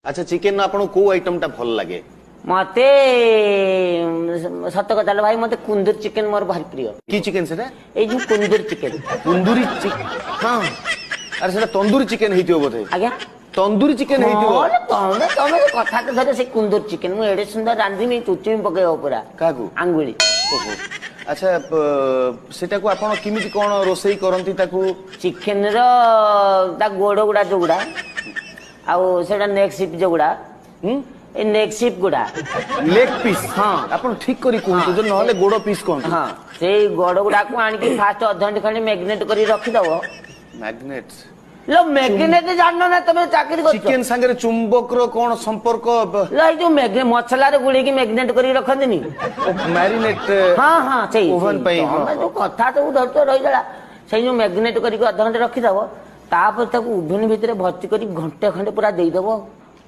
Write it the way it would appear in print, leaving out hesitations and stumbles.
अच्छा चिकेन आपन को आइटम टा भल लगे मते सत कथा भाई मते कुंदूर चिकेन मोर भारी प्रिय की चिकेन सेटा ए जो कुंदूर चिकेन कुंदूरी चिकेन हां अरे सेटा तंदूरी चिकेन हेतियो बोधे आज्ञा तंदूरी चिकेन हेतियो तमे तमे कथा तो धरे से कुंदूर चिकेन मु एडे सुंदर रांधी में चुचुमी पकेओ पूरा काकू आंगुली ओहो अच्छा सेटा को आपण किमिति कोन रोसई करंती ताकू चिकेन रो ता गोड़ गुडा जोगुडा आउ सेटा नेक सिप जोगुडा ए नेक सिप गुडा लेग पीस हां आपण ठीक करी कोन जो नहले गोड़ पीस कोन हां से गोड़ गुडा को आनी के फास्ट अधघंटे खंडे मैग्नेट करी रखी दबो मैग्नेट्स लो मैग्नेट जाननो ना तमे चाकरी कर चिकेन संगे चुंबक रो कोन संपर्क लो जो मैग्नेट मसला रे गुडी की मैग्नेट करी रखंदिनी मैरिनेट हां हां सही ओवन पई हम जो कथा तो धरतो रही जला से जो मैग्नेट करी अधघंटे रखी दबो तापर ताकू ओवन भीतर भर्ती करी घंटे खंडे पूरा देई दबो